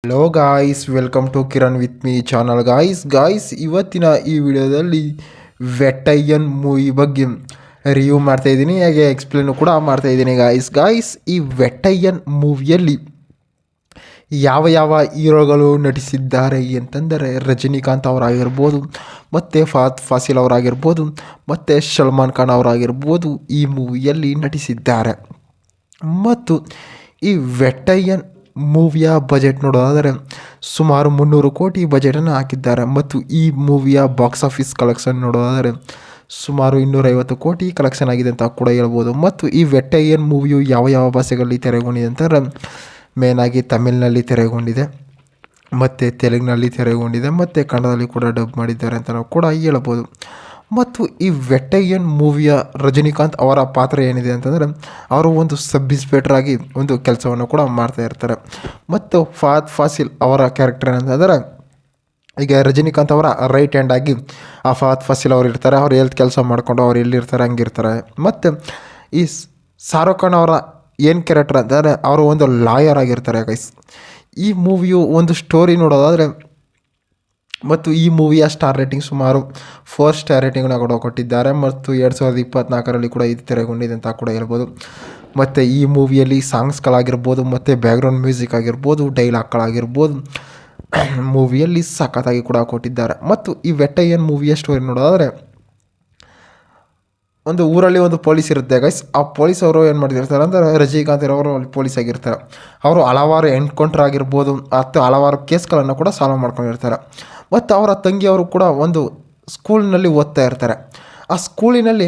Hello guys, welcome to Kiran with me channel. Guys ಇವತ್ತಿನ ಈ ವಿಡಿಯೋದಲ್ಲಿ ವೆಟ್ಟಯ್ಯನ್ ಮೂವಿ ಬಗ್ಗೆ ರಿವ್ಯೂ ಮಾಡ್ತಾಯಿದ್ದೀನಿ, ಹಾಗೆ ಎಕ್ಸ್ಪ್ಲೇನು ಕೂಡ ಮಾಡ್ತಾಯಿದ್ದೀನಿ. ಗಾಯ್ಸ್ ಈ ವೆಟ್ಟಯ್ಯನ್ ಮೂವಿಯಲ್ಲಿ ಯಾವ ಯಾವ ಹೀರೋಗಳು ನಟಿಸಿದ್ದಾರೆ ಅಂತಂದರೆ ರಜನಿಕಾಂತ್ ಅವರಾಗಿರ್ಬೋದು, ಮತ್ತು ಫಹದ್ ಫಾಸಿಲ್ ಅವರಾಗಿರ್ಬೋದು, ಮತ್ತು ಸಲ್ಮಾನ್ ಖಾನ್ ಅವರಾಗಿರ್ಬೋದು ಈ ಮೂವಿಯಲ್ಲಿ ನಟಿಸಿದ್ದಾರೆ. ಮತ್ತು ಈ ವೆಟ್ಟಯ್ಯನ್ ಮೂವಿಯ ಬಜೆಟ್ ನೋಡೋದಾದರೆ ಸುಮಾರು 300 ಕೋಟಿ ಬಜೆಟನ್ನು ಹಾಕಿದ್ದಾರೆ. ಮತ್ತು ಈ ಮೂವಿಯ ಬಾಕ್ಸ್ ಆಫೀಸ್ ಕಲೆಕ್ಷನ್ ನೋಡೋದಾದರೆ ಸುಮಾರು 250 ಕೋಟಿ ಕಲೆಕ್ಷನ್ ಆಗಿದೆ ಅಂತ ಕೂಡ ಹೇಳ್ಬೋದು. ಮತ್ತು ಈ ವೆಟ್ಟಯ್ಯನ್ ಮೂವಿಯು ಯಾವ ಯಾವ ಭಾಷೆಗಳಲ್ಲಿ ತೆರೆಗೊಂಡಿದೆ ಅಂತಾರೆ, ಮೇನಾಗಿ ತಮಿಳಿನಲ್ಲಿ ತೆರೆಗೊಂಡಿದೆ, ಮತ್ತು ತೆಲುಗಿನಲ್ಲಿ ತೆರೆಗೊಂಡಿದೆ, ಮತ್ತು ಕನ್ನಡದಲ್ಲಿ ಕೂಡ ಡಬ್ ಮಾಡಿದ್ದಾರೆ ಅಂತ ನಾವು ಕೂಡ ಹೇಳ್ಬೋದು. ಮತ್ತು ಈ ವೆಟ್ಟಯ್ಯನ್ ಮೂವಿಯ ರಜನಿಕಾಂತ್ ಅವರ ಪಾತ್ರ ಏನಿದೆ ಅಂತಂದರೆ, ಅವರು ಒಂದು ಸಬ್ ಇನ್ಸ್ಪೆಕ್ಟರ್ ಆಗಿ ಒಂದು ಕೆಲಸವನ್ನು ಕೂಡ ಮಾಡ್ತಾ ಇರ್ತಾರೆ. ಮತ್ತು ಫಹದ್ ಫಾಸಿಲ್ ಅವರ ಕ್ಯಾರೆಕ್ಟರ್ ಏನಂತಂದರೆ, ಈಗ ರಜನಿಕಾಂತ್ ಅವರ ರೈಟ್ ಹ್ಯಾಂಡ್ ಆಗಿ ಆ ಫಹದ್ ಫಾಸಿಲ್ ಅವರು ಇರ್ತಾರೆ. ಅವ್ರು ಎಲ್ಲಿ ಕೆಲಸ ಮಾಡಿಕೊಂಡು ಅವ್ರು ಎಲ್ಲಿರ್ತಾರೆ ಹಂಗಿರ್ತಾರೆ. ಮತ್ತು ಈ ಶಾರುಖ್ ಖಾನ್ ಅವರ ಏನು ಕ್ಯಾರೆಕ್ಟರ್ ಅಂತಂದರೆ, ಅವರು ಒಂದು ಲಾಯರ್ ಆಗಿರ್ತಾರೆ. ಈ ಮೂವಿಯು ಒಂದು ಸ್ಟೋರಿ ನೋಡೋದಾದರೆ, ಮತ್ತು ಈ ಮೂವಿಯ ಸ್ಟಾರ್ ರೇಟಿಂಗ್ ಸುಮಾರು 4 ಸ್ಟಾರ್ ರೇಟಿಂಗ್ನ ಕೂಡ ಕೊಟ್ಟಿದ್ದಾರೆ. ಮತ್ತು 2024ರಲ್ಲಿ ಕೂಡ ಇದು ತೆರೆಗೊಂಡಿದೆ ಅಂತ ಕೂಡ ಹೇಳ್ಬೋದು. ಮತ್ತು ಈ ಮೂವಿಯಲ್ಲಿ ಸಾಂಗ್ಸ್ಗಳಾಗಿರ್ಬೋದು, ಮತ್ತು ಬ್ಯಾಕ್ಗ್ರೌಂಡ್ ಮ್ಯೂಸಿಕ್ ಆಗಿರ್ಬೋದು, ಡೈಲಾಗ್ಗಳಾಗಿರ್ಬೋದು ಮೂವಿಯಲ್ಲಿ ಸಖತ್ತಾಗಿ ಕೂಡ ಕೊಟ್ಟಿದ್ದಾರೆ. ಮತ್ತು ಈ ವೆಟ್ಟಯ್ಯನ್ ಮೂವಿಯ ಸ್ಟೋರಿ ನೋಡೋದಾದರೆ, ಒಂದು ಊರಲ್ಲಿ ಒಂದು ಪೊಲೀಸ್ ಇರುತ್ತೆ ಆ ಪೊಲೀಸ್ ಅವರು ಏನು ಮಾಡ್ತಿರ್ತಾರೆ ಅಂದರೆ, ರಜನಿಕಾಂತ್ ಅವರು ಅಲ್ಲಿ ಪೊಲೀಸ್ ಆಗಿರ್ತಾರೆ. ಅವರು ಹಲವಾರು ಎನ್ಕೌಂಟರ್ ಆಗಿರ್ಬೋದು ಮತ್ತು ಹಲವಾರು ಕೇಸ್ಗಳನ್ನು ಕೂಡ ಸಾಲ್ವ್ ಮಾಡ್ಕೊಂಡಿರ್ತಾರೆ. ಮತ್ತು ಅವರ ತಂಗಿಯವರು ಕೂಡ ಒಂದು ಸ್ಕೂಲಿನಲ್ಲಿ ಓದ್ತಾ ಇರ್ತಾರೆ. ಆ ಸ್ಕೂಲಿನಲ್ಲಿ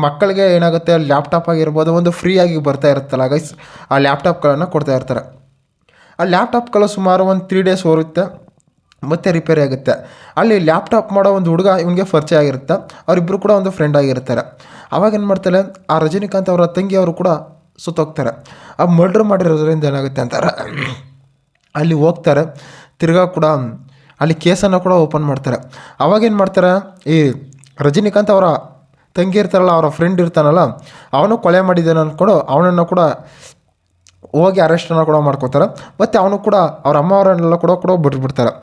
ಮಕ್ಕಳಿಗೆ ಏನಾಗುತ್ತೆ, ಲ್ಯಾಪ್ಟಾಪ್ ಆಗಿರ್ಬೋದು ಒಂದು ಫ್ರೀಯಾಗಿ ಬರ್ತಾ ಇರುತ್ತಲ್ಲ ಆ ಲ್ಯಾಪ್ಟಾಪ್ಗಳನ್ನು ಕೊಡ್ತಾ ಇರ್ತಾರೆ. ಆ ಲ್ಯಾಪ್ಟಾಪ್ಗಳು ಸುಮಾರು ಒಂದು 3 ಡೇಸ್ ಹೋಗುತ್ತೆ ಮತ್ತು ರಿಪೇರಿ ಆಗುತ್ತೆ. ಅಲ್ಲಿ ಲ್ಯಾಪ್ಟಾಪ್ ಮಾಡೋ ಒಂದು ಹುಡುಗ ಇವನಿಗೆ ಪರಿಚಯ ಆಗಿರುತ್ತೆ. ಅವರಿಬ್ಬರು ಕೂಡ ಒಂದು ಫ್ರೆಂಡ್ ಆಗಿರ್ತಾರೆ. ಅವಾಗ ಏನು ಮಾಡ್ತಾರೆ, ಆ ರಜನಿಕಾಂತ್ ಅವರ ತಂಗಿಯವರು ಕೂಡ ಸುತ್ತೋಗ್ತಾರೆ. ಆ ಮರ್ಡ್ರ್ ಮಾಡಿರೋದ್ರಿಂದ ಏನಾಗುತ್ತೆ ಅಂತಾರೆ, ಅಲ್ಲಿ ಹೋಗ್ತಾರೆ. ತಿರ್ಗಾ ಕೂಡ ಅಲ್ಲಿ ಕೇಸನ್ನು ಕೂಡ ಓಪನ್ ಮಾಡ್ತಾರೆ. ಅವಾಗೇನು ಮಾಡ್ತಾರೆ, ಈ ರಜನಿಕಾಂತ್ ಅವರ ತಂಗಿ ಇರ್ತಾರಲ್ಲ, ಅವರ ಫ್ರೆಂಡ್ ಇರ್ತಾನಲ್ಲ, ಅವನು ಕೊಲೆ ಮಾಡಿದ್ದಾನೆ ಅಂದ್ಕೊಂಡು ಅವನನ್ನು ಕೂಡ ಹೋಗಿ ಅರೆಸ್ಟನ್ನು ಕೂಡ ಮಾಡ್ಕೋತಾರೆ. ಮತ್ತು ಅವನು ಕೂಡ ಅವ್ರ ಅಮ್ಮ ಅವರನ್ನೆಲ್ಲ ಕೂಡ ಬಿಟ್ಬಿಡ್ತಾರೆ.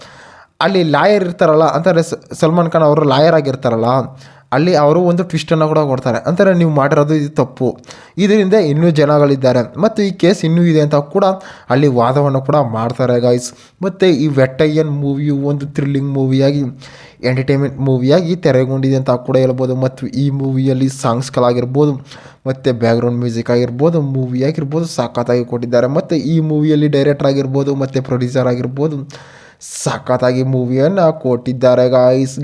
ಅಲ್ಲಿ ಲಾಯರ್ ಇರ್ತಾರಲ್ಲ ಅಂತಾರೆ, ಸಲ್ಮಾನ್ ಖಾನ್ ಅವರು ಲಾಯರ್ ಆಗಿರ್ತಾರಲ್ಲ, ಅಲ್ಲಿ ಅವರು ಒಂದು ಟ್ವಿಸ್ಟನ್ನು ಕೂಡ ಕೊಡ್ತಾರೆ. ಅಂತಾರೆ, ನೀವು ಮಾಡಿರೋದು ಇದು ತಪ್ಪು, ಇದರಿಂದ ಇನ್ನೂ ಜನಗಳಿದ್ದಾರೆ ಮತ್ತು ಈ ಕೇಸ್ ಇನ್ನೂ ಇದೆ ಅಂತ ಕೂಡ ಅಲ್ಲಿ ವಾದವನ್ನು ಕೂಡ ಮಾಡ್ತಾರೆ ಮತ್ತು ಈ ವೆಟ್ಟಯ್ಯನ್ ಮೂವಿಯು ಒಂದು ಥ್ರಿಲ್ಲಿಂಗ್ ಮೂವಿಯಾಗಿ, ಎಂಟರ್ಟೈನ್ಮೆಂಟ್ ಮೂವಿಯಾಗಿ ತೆರೆಗೊಂಡಿದೆ ಅಂತ ಕೂಡ ಹೇಳ್ಬೋದು. ಮತ್ತು ಈ ಮೂವಿಯಲ್ಲಿ ಸಾಂಗ್ಸ್ಗಳಾಗಿರ್ಬೋದು ಮತ್ತು ಬ್ಯಾಕ್ಗ್ರೌಂಡ್ ಮ್ಯೂಸಿಕ್ ಆಗಿರ್ಬೋದು, ಮೂವಿ ಆಗಿರ್ಬೋದು ಸಖತ್ತಾಗಿ ಕೊಟ್ಟಿದ್ದಾರೆ. ಮತ್ತು ಈ ಮೂವಿಯಲ್ಲಿ ಡೈರೆಕ್ಟರ್ ಆಗಿರ್ಬೋದು ಮತ್ತು ಪ್ರೊಡ್ಯೂಸರ್ ಆಗಿರ್ಬೋದು ಸಖತ್ತಾಗಿ ಮೂವಿಯನ್ನು ಕೊಟ್ಟಿದ್ದಾರೆ.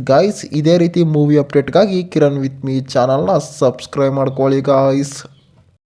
ಗಾಯ್ಸ್ ಇದೇ ರೀತಿ ಮೂವಿ ಅಪ್ಡೇಟ್ಗಾಗಿ ಕಿರಣ್ ವಿತ್ ಮೀ ಚಾನಲ್ನ ಸಬ್ಸ್ಕ್ರೈಬ್ ಮಾಡ್ಕೊಳ್ಳಿ ಗಾಯ್ಸ್.